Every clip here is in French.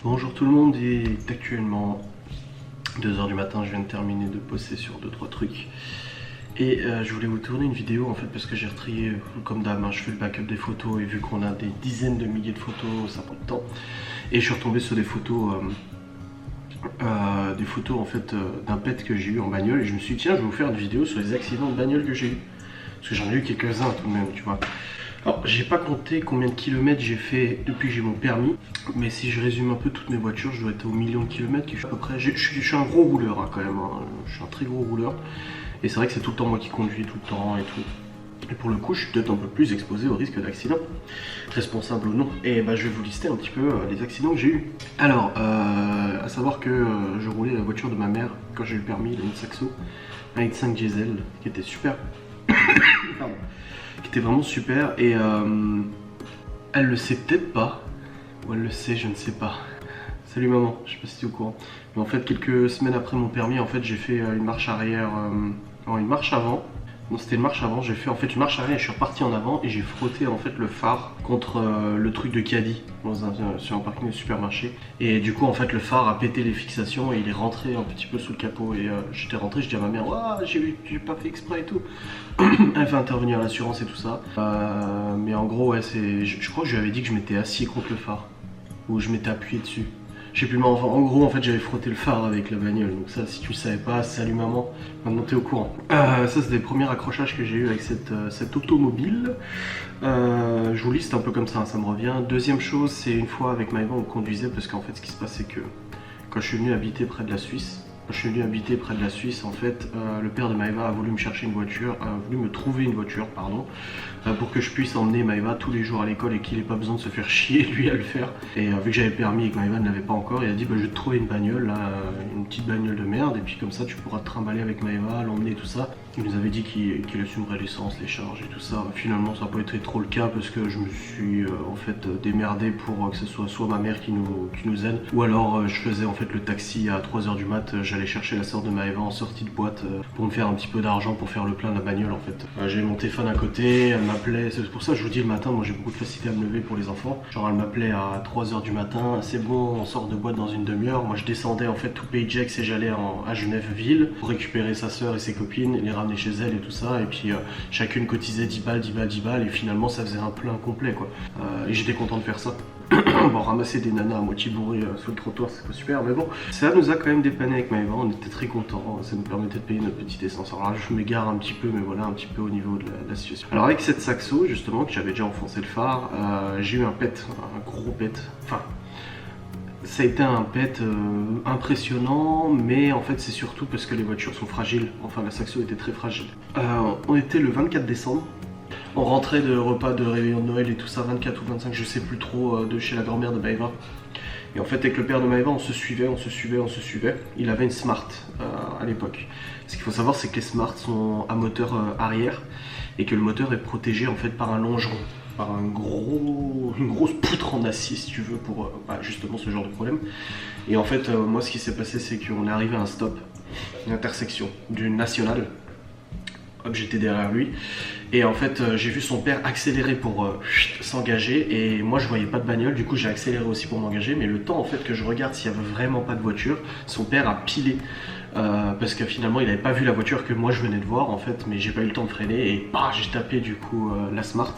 Bonjour tout le monde, il est actuellement 2h du matin, je viens de terminer de bosser sur 2-3 trucs. Et je voulais vous tourner une vidéo en fait parce que j'ai retrié comme d'hab, je fais le backup des photos et vu qu'on a des dizaines de milliers de photos, ça prend du temps. Et je suis retombé sur des photos en fait d'un pet que j'ai eu en bagnole et je me suis dit tiens je vais vous faire une vidéo sur les accidents de bagnole que j'ai eu. Parce que j'en ai eu quelques-uns tout de même, tu vois. Alors, j'ai pas compté combien de kilomètres j'ai fait depuis que j'ai mon permis, mais si je résume un peu toutes mes voitures, je dois être au million de kilomètres, à peu près. Je suis un gros rouleur quand même, je suis un très gros rouleur. Et c'est vrai que c'est tout le temps moi qui conduis, tout le temps et tout. Et pour le coup, je suis peut-être un peu plus exposé au risque d'accident, responsable ou non. Et bah, je vais vous lister un petit peu les accidents que j'ai eu. Alors, à savoir que je roulais la voiture de ma mère quand j'ai eu le permis, une Saxo, un 1.5 diesel, qui était super. Pardon. Qui était vraiment super et elle le sait peut-être pas, ou elle le sait, je ne sais pas. Salut maman, je sais pas si tu es au courant. Mais en fait, quelques semaines après mon permis, en fait, j'ai fait une marche arrière, une marche avant. Non, c'était une marche avant, j'ai fait en fait une marche arrière et je suis reparti en avant et j'ai frotté en fait le phare contre le truc de caddie sur un parking de supermarché. Et du coup en fait le phare a pété les fixations et il est rentré un petit peu sous le capot et j'étais rentré, je dis à ma mère j'ai pas fait exprès et tout. Elle fait intervenir l'assurance et tout ça. Mais en gros ouais, je crois que je lui avais dit que je m'étais assis contre le phare ou je m'étais appuyé dessus. Je sais plus, mais enfin, en gros, en fait, j'avais frotté le phare avec la bagnole. Donc ça, si tu le savais pas, salut maman, maintenant t'es au courant. Ça, c'est des premiers accrochages que j'ai eu avec cette automobile. Je vous liste un peu comme ça me revient. Deuxième chose, c'est une fois avec Maëva, on conduisait parce qu'en fait, ce qui se passe, c'est que quand je suis venu habiter près de la Suisse, en fait, le père de Maëva a voulu me chercher une voiture, a voulu me trouver une voiture, pardon, pour que je puisse emmener Maëva tous les jours à l'école et qu'il n'ait pas besoin de se faire chier lui à le faire. Et vu que j'avais permis et que Maëva ne l'avait pas encore, il a dit bah, je vais te trouver une bagnole, là, une petite bagnole de merde, et puis comme ça tu pourras te trimballer avec Maëva, l'emmener tout ça. Il nous avait dit qu'il assumerait l'essence, les charges et tout ça. Finalement, ça n'a pas été trop le cas parce que je me suis en fait démerdé pour que ce soit ma mère qui nous aide, ou alors je faisais en fait le taxi à 3h du mat. J'allais chercher la sœur de Maëva en sortie de boîte pour me faire un petit peu d'argent pour faire le plein de la bagnole en fait. J'ai mon téléphone à côté, elle m'appelait, c'est pour ça que je vous dis le matin, moi j'ai beaucoup de facilité à me lever pour les enfants. Genre elle m'appelait à 3h du matin, c'est bon, on sort de boîte dans une demi-heure. Moi je descendais en fait tout Payjex et j'allais à Genève-Ville pour récupérer sa sœur et ses copines, les ramener chez elle et tout ça. Et puis chacune cotisait 10 balles, 10 balles, 10 balles et finalement ça faisait un plein complet quoi. Et j'étais content de faire ça. Bon, ramasser des nanas à moitié bourrées sur le trottoir, c'est pas super, mais bon, ça nous a quand même dépanné avec Maëva, on était très contents, ça nous permettait de payer notre petite essence. Alors là, je m'égare un petit peu, mais voilà, un petit peu au niveau de la situation. Alors avec cette Saxo, justement, que j'avais déjà enfoncé le phare, j'ai eu un pet, un gros pet, enfin, ça a été un pet impressionnant, mais en fait c'est surtout parce que les voitures sont fragiles, enfin la Saxo était très fragile. On était le 24 décembre. On rentrait de repas de réveillon de Noël et tout ça, 24 ou 25, je sais plus trop, de chez la grand-mère de Maëva. Et en fait, avec le père de Maëva, on se suivait. Il avait une Smart à l'époque. Ce qu'il faut savoir, c'est que les Smart sont à moteur arrière et que le moteur est protégé en fait par un longeron, par une grosse poutre en acier, si tu veux, pour justement ce genre de problème. Et en fait, moi, ce qui s'est passé, c'est qu'on est arrivé à un stop, une intersection d'une nationale. Hop, j'étais derrière lui et en fait j'ai vu son père accélérer pour s'engager et moi je voyais pas de bagnole, du coup j'ai accéléré aussi pour m'engager, mais le temps en fait que je regarde s'il y avait vraiment pas de voiture, son père a pilé parce que finalement il avait pas vu la voiture que moi je venais de voir en fait, mais j'ai pas eu le temps de freiner et bah, j'ai tapé du coup la Smart,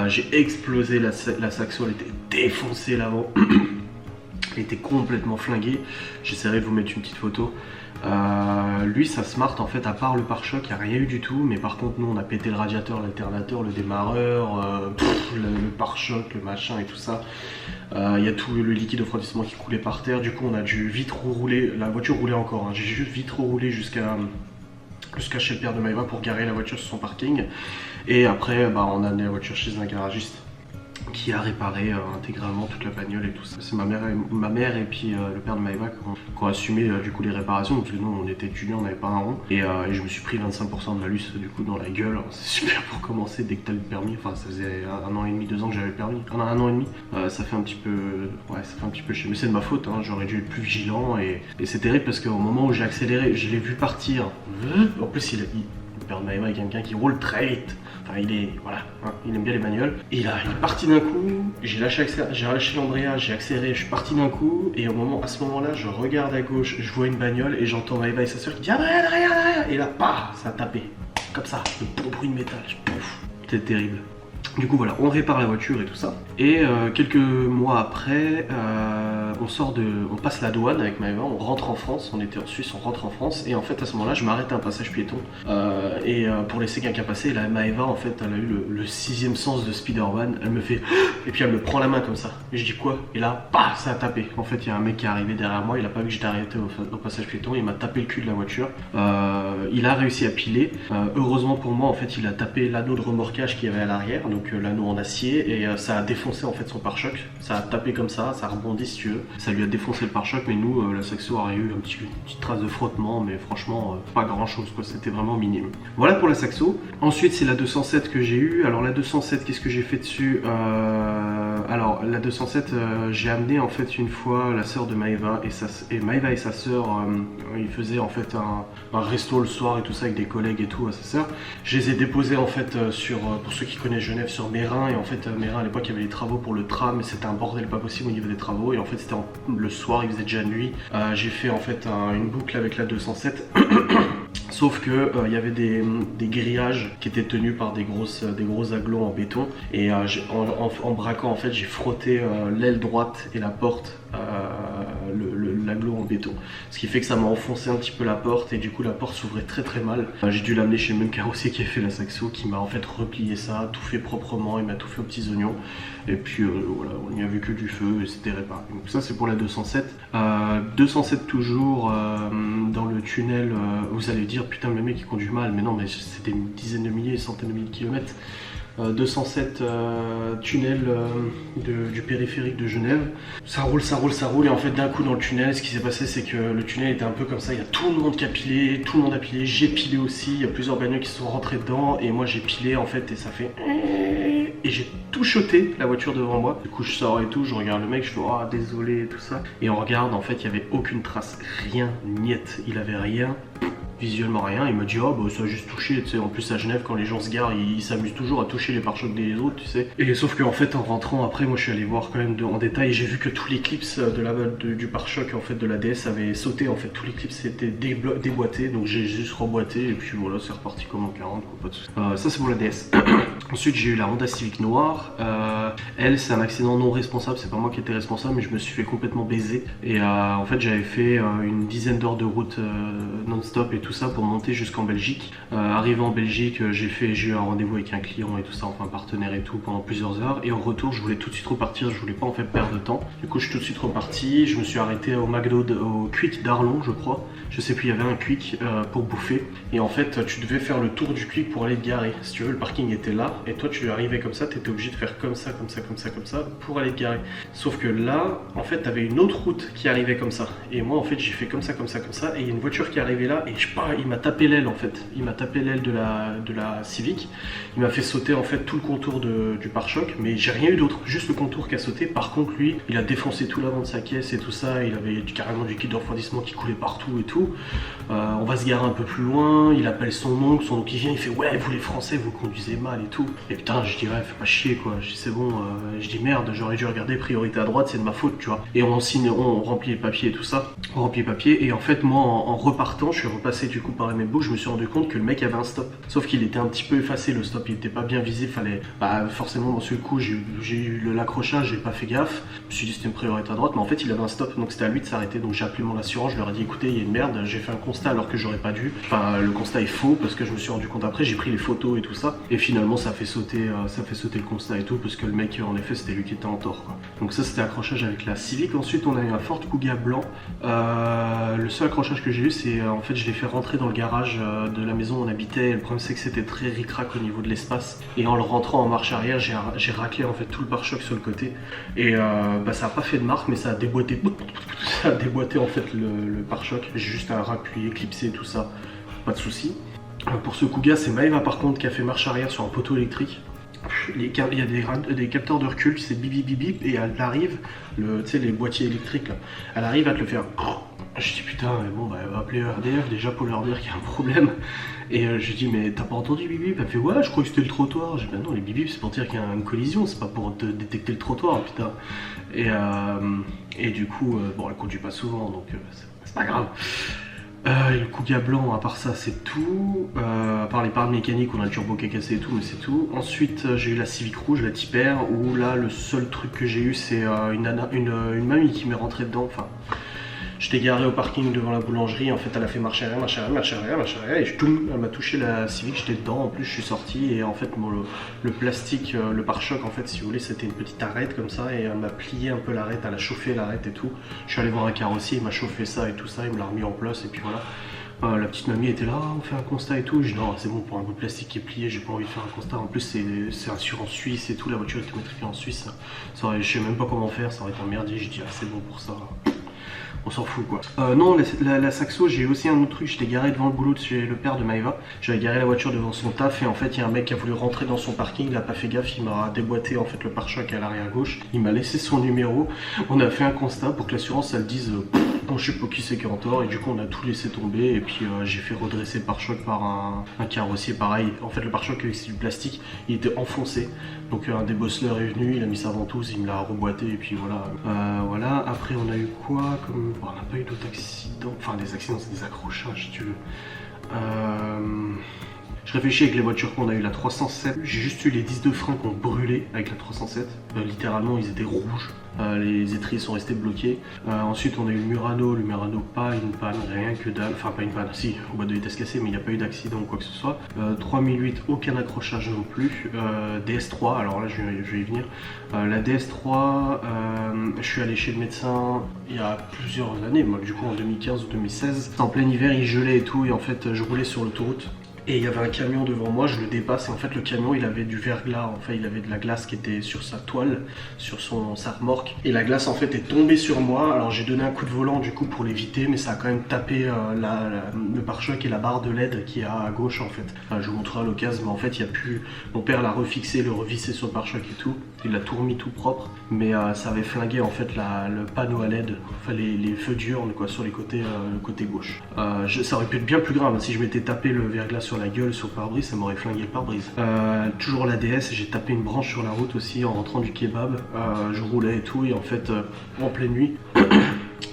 j'ai explosé la Saxo, elle était défoncée l'avant. Il était complètement flingué. J'essaierai de vous mettre une petite photo. Lui, sa Smart, en fait, à part le pare-choc, il n'y a rien eu du tout. Mais par contre, nous, on a pété le radiateur, l'alternateur, le démarreur, le pare-choc, le machin et tout ça. Il y a tout le liquide de refroidissement qui coulait par terre. Du coup, on a dû vite rouler. La voiture roulait encore. Hein. J'ai juste vite roulé jusqu'à chez le père de Maëva pour garer la voiture sur son parking. Et après, on a amené la voiture chez un garagiste qui a réparé intégralement toute la bagnole et tout ça. C'est ma mère et puis le père de Maëva qui ont assumé du coup les réparations, parce que nous on était étudiants, on n'avait pas un rond, et je me suis pris 25% de malus du coup dans la gueule. C'est super pour commencer dès que t'as le permis, enfin ça faisait 1 an et demi, 2 ans que j'avais le permis, 1 an et demi, ça fait un petit peu, ouais ça fait un petit peu chier, mais c'est de ma faute, hein. J'aurais dû être plus vigilant et c'est terrible parce qu'au moment où j'ai accéléré, je l'ai vu partir, en plus père de Maëva est quelqu'un qui roule très vite. Enfin, il est, voilà, hein, il aime bien les bagnoles. Et là, il est parti d'un coup, j'ai lâché l'embrayage, j'ai accéléré, je suis parti d'un coup. Et à ce moment-là, je regarde à gauche, je vois une bagnole et j'entends Maëva et sa soeur qui disent ah, derrière. Et là, bah, ça a tapé. Comme ça, le bon bruit de métal. Pouf, c'était terrible. Du coup voilà, on répare la voiture et tout ça. Et quelques mois après, on passe la douane avec Maëva, on rentre en France, on était en Suisse, on rentre en France. Et en fait à ce moment-là, je m'arrête à un passage piéton pour laisser quelqu'un passer. Et là, Maëva, en fait, elle a eu le 6e sens de Spider-Man. Elle me fait et puis elle me prend la main comme ça. Et je dis quoi? Et là, bah, ça a tapé. En fait, il y a un mec qui est arrivé derrière moi, il a pas vu que j'étais arrêté au passage piéton, il m'a tapé le cul de la voiture. Il a réussi à piler. Heureusement pour moi, en fait, il a tapé l'anneau de remorquage qu'il y avait à l'arrière. Donc l'anneau en acier et ça a défoncé en fait son pare-choc, ça a tapé comme ça a rebondi si tu veux, ça lui a défoncé le pare-choc, mais nous la Saxo aurait eu une petite trace de frottement, mais franchement pas grand chose quoi, c'était vraiment minime. Voilà pour la Saxo. Ensuite c'est la 207 que j'ai eu. Alors la 207, qu'est-ce que j'ai fait dessus? Alors la 207 j'ai amené en fait une fois la sœur de Maëva et Maëva et sa sœur ils faisaient en fait un resto le soir et tout ça avec des collègues et tout à sa sœur. Je les ai déposés en fait pour ceux qui connaissent Genève, sur Mérin. Et en fait Mérin à l'époque il y avait les travaux pour le tram et c'était un bordel pas possible au niveau des travaux. Et en fait c'était le soir, il faisait déjà nuit. J'ai fait en fait une boucle avec la 207. Sauf que il y avait des grillages qui étaient tenus par des gros aglos en béton. Et en braquant en fait j'ai frotté l'aile droite et la porte, l'aglo en béton. Ce qui fait que ça m'a enfoncé un petit peu la porte et du coup la porte s'ouvrait très très mal. J'ai dû l'amener chez le même carrossier qui a fait la Saxo, qui m'a en fait replié ça, tout fait proprement, il m'a tout fait aux petits oignons. Et puis voilà, on n'y a vu que du feu et c'était réparé. Donc ça c'est pour la 207. 207 toujours dans le tunnel, vous allez dire putain le mec il conduit mal, mais non mais c'était une dizaine de milliers, centaines de milliers de kilomètres. 207 tunnel du périphérique de Genève. Ça roule et en fait d'un coup dans le tunnel, ce qui s'est passé c'est que le tunnel était un peu comme ça, il y a tout le monde qui a pilé, tout le monde a pilé, j'ai pilé aussi, il y a plusieurs bagnoles qui sont rentrées dedans et moi j'ai pilé en fait et ça fait et j'ai tout shoté la voiture devant moi. Du coup je sors et tout, je regarde le mec, je fais oh désolé et tout ça. Et on regarde en fait il n'y avait aucune trace, rien, niette, il avait rien. Visuellement rien, il m'a dit oh bah ça a juste touché, tu sais, en plus à Genève quand les gens se garent ils s'amusent toujours à toucher les pare-chocs des autres, tu sais. Et sauf que en fait en rentrant après moi je suis allé voir quand même en détail et j'ai vu que tous les clips du pare-choc en fait de la DS avaient sauté, en fait tous les clips étaient déboîtés, donc j'ai juste reboîté et puis voilà c'est reparti comme en 40 quoi, pas de soucis. Ça c'est pour la DS. Ensuite j'ai eu la Honda Civic noire, elle c'est un accident non responsable, c'est pas moi qui étais responsable mais je me suis fait complètement baiser et en fait j'avais fait une dizaine d'heures de route non-stop et tout ça pour monter jusqu'en Belgique. Arrivé en Belgique, j'ai eu un rendez-vous avec un client et tout ça, enfin un partenaire et tout pendant plusieurs heures. Et en retour, je voulais tout de suite repartir, je voulais pas en fait perdre de temps. Du coup, je suis tout de suite reparti. Je me suis arrêté au McDo, au Quick d'Arlon, je crois. Je sais plus, il y avait un Quick pour bouffer. Et en fait, tu devais faire le tour du Quick pour aller te garer. Si tu veux, le parking était là. Et toi, tu arrivais comme ça, tu étais obligé de faire comme ça pour aller te garer. Sauf que là, en fait, tu avais une autre route qui arrivait comme ça. Et moi, en fait, j'ai fait comme ça. Et il y a une voiture qui est arrivée là. Et je sais pas, il m'a tapé l'aile en fait. Il m'a tapé l'aile de la Civic. Il m'a fait sauter en fait tout le contour du pare-choc. Mais j'ai rien eu d'autre. Juste le contour qui a sauté. Par contre, lui, il a défoncé tout l'avant de sa caisse et tout ça. Il avait carrément du liquide de refroidissement qui coulait partout et tout. On va se garer un peu plus loin. Il appelle son oncle il vient, il fait ouais, vous les Français, vous conduisez mal et tout. Et putain, je dis ouais, fais pas chier quoi. Je dis c'est bon. Je dis merde, j'aurais dû regarder priorité à droite, c'est de ma faute, tu vois. Et on remplit les papiers et tout ça. On remplit les papiers. Et en fait, moi, en repartant, je suis repassé du coup par les boucles, je me suis rendu compte que le mec avait un stop. Sauf qu'il était un petit peu effacé, le stop, il était pas bien visible, fallait. Bah forcément dans ce coup j'ai eu l'accrochage, j'ai pas fait gaffe. Je me suis dit c'était une priorité à droite, mais en fait il avait un stop, donc c'était à lui de s'arrêter. Donc j'ai appelé mon assurance, je leur ai dit écoutez, il y a une merde, j'ai fait un constat alors que j'aurais pas dû. Enfin le constat est faux parce que je me suis rendu compte après, j'ai pris les photos et tout ça. Et finalement ça fait sauter le constat et tout, parce que le mec en effet c'était lui qui était en tort quoi. Donc ça c'était accrochage avec la Civic. Ensuite on a eu un Ford Kuga blanc. Le seul accrochage que j'ai eu c'est en fait je l'ai fait rentrer dans le garage de la maison où on habitait. Le problème c'est que c'était très ric-rac au niveau de l'espace. Et en le rentrant en marche arrière, j'ai raclé en fait tout le pare-choc sur le côté. Et bah, ça a pas fait de marque, mais ça a déboîté. Ça a déboîté en fait le pare-choc. J'ai juste à rappuyer, clipser tout ça. Pas de souci. Pour ce Kuga, c'est Maëva par contre qui a fait marche arrière sur un poteau électrique. Il y a des capteurs de recul, c'est bip bip bip bip, et elle arrive, tu sais les boîtiers électriques là, elle arrive à te le faire Je dis putain, mais bon, bah, elle va appeler ERDF déjà pour leur dire qu'il y a un problème. Et je dis, mais t'as pas entendu bip bip? Elle fait, ouais, je crois que c'était le trottoir. Je dis, bah non, les bip bip c'est pour dire qu'il y a une collision, c'est pas pour te détecter le trottoir, putain. Et du coup, bon, elle conduit pas souvent, donc c'est pas grave. Et le Kuga blanc, à part ça, c'est tout. À part les parts mécaniques, on a le turbo qui est cassé et tout, mais c'est tout. Ensuite, j'ai eu la Civic rouge, la Type R, où là, le seul truc que j'ai eu, c'est une mamie qui m'est rentrée dedans. Enfin, j'étais garé au parking devant la boulangerie, en fait elle a fait marche arrière, et elle m'a touché la Civic, j'étais dedans, en plus je suis sorti, et en fait bon, le plastique, le pare-choc, en fait si vous voulez, c'était une petite arête comme ça, et elle m'a plié un peu l'arête, elle a chauffé l'arête et tout. Je suis allé voir un carrossier, il m'a chauffé ça et tout ça, il me l'a remis en place, et puis voilà. La petite mamie était là, on fait un constat et tout. Je dis non, c'est bon, pour un bout de plastique qui est plié, j'ai pas envie de faire un constat. En plus, c'est assuré en Suisse et tout, la voiture est immatriculée en Suisse. Je sais même pas comment faire, ça aurait été un merdier. Je dis ah, c'est bon pour ça. On s'en fout quoi. Non, la Saxo, j'ai aussi un autre truc. J'étais garé devant le boulot de chez le père de Maëva. J'avais garé la voiture devant son taf et en fait, il y a un mec qui a voulu rentrer dans son parking. Il a pas fait gaffe, il m'a déboîté en fait le pare-choc à l'arrière gauche. Il m'a laissé son numéro. On a fait un constat pour que l'assurance elle dise bon, je sais pas qui c'est qui est en tort. Et du coup, on a tout laissé tomber. Et puis, j'ai fait redresser le pare-choc par un carrossier pareil. En fait, le pare-choc, c'est du plastique. Il était enfoncé. Donc, un débosseleur est venu, il a mis sa ventouse, il me l'a reboîté. Et puis voilà. Voilà. Après, on a eu quoi comme. Bon, on n'a pas eu d'autres accidents. Enfin, des accidents, c'est des accrochages, si tu veux. Je réfléchis avec les voitures qu'on a eu, la 307. J'ai juste eu les disques de frein qui ont brûlé avec la 307. Littéralement, ils étaient rouges. Les étriers sont restés bloqués. Ensuite, on a eu le Murano pas une panne, rien que dalle. Enfin, pas une panne, si, boîte de vitesse cassée, mais il n'y a pas eu d'accident ou quoi que ce soit. 3008, aucun accrochage non plus. DS3, alors là, je vais y venir. La DS3, je suis allé chez le médecin il y a plusieurs années, moi, du coup en 2015 ou 2016. En plein hiver, il gelait et tout, et en fait, je roulais sur l'autoroute. Et il y avait un camion devant moi, je le dépasse et en fait le camion il avait du verglas, en fait il avait de la glace qui était sur sa toile, sur sa remorque. Et la glace en fait est tombée sur moi, alors j'ai donné un coup de volant du coup pour l'éviter, mais ça a quand même tapé le pare-choc et la barre de LED qui est à gauche en fait. Je vous montrerai à l'occasion, mais en fait il y a plus... Mon père l'a refixé, le revissé sur le pare-choc et tout, il l'a tout remis tout propre, mais ça avait flingué en fait le panneau à LED, enfin les feux diurnes quoi sur les côtés, le côté gauche. Ça aurait pu être bien plus grave, hein, si je m'étais tapé le verglas sur la gueule sur le pare-brise, ça m'aurait flingué le pare-brise. Toujours la DS, j'ai tapé une branche sur la route aussi en rentrant du kebab. Je roulais et tout, et en fait, en pleine nuit,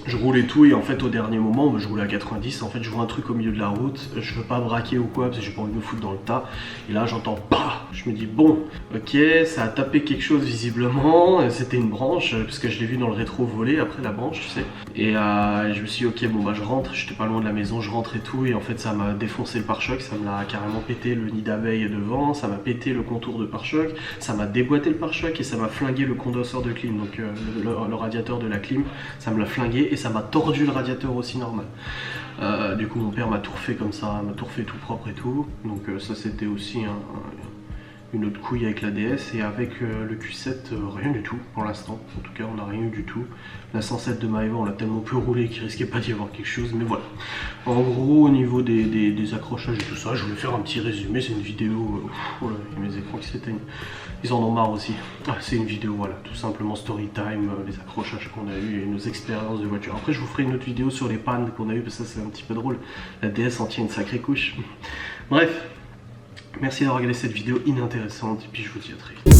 je roule et tout, et en fait au dernier moment, je roulais à 90, en fait je vois un truc au milieu de la route, je veux pas braquer ou quoi, parce que j'ai pas envie de me foutre dans le tas, et là j'entends PAH, je me dis bon, ok, ça a tapé quelque chose visiblement, c'était une branche, parce que je l'ai vu dans le rétro voler après la branche, tu sais, et je me suis dit ok, bon bah je rentre, j'étais pas loin de la maison, je rentre et tout, et en fait ça m'a défoncé le pare-choc, ça me l'a carrément pété le nid d'abeille devant, ça m'a pété le contour de pare-choc, ça m'a déboîté le pare-choc, et ça m'a flingué le condenseur de clim, donc le radiateur de la clim, ça me l'a flingué, et ça m'a tordu le radiateur aussi normal. Du coup mon père m'a tout refait comme ça, m'a tout refait tout propre et tout. Donc ça c'était aussi une autre couille avec la DS, et avec le Q7 rien du tout pour l'instant. En tout cas on n'a rien eu du tout. La 107 de Maëva on l'a tellement peu roulé qu'il risquait pas d'y avoir quelque chose, mais voilà. En gros au niveau des accrochages et tout ça, je voulais faire un petit résumé, c'est une vidéo, oh là, il y a mes écrans qui s'éteignent, ils en ont marre aussi. C'est une vidéo voilà, tout simplement story time, les accrochages qu'on a eu et nos expériences de voiture. Après je vous ferai une autre vidéo sur les pannes qu'on a eu, parce que ça c'est un petit peu drôle, la DS en tient une sacrée couche. Bref, merci d'avoir regardé cette vidéo inintéressante, et puis je vous dis à très vite.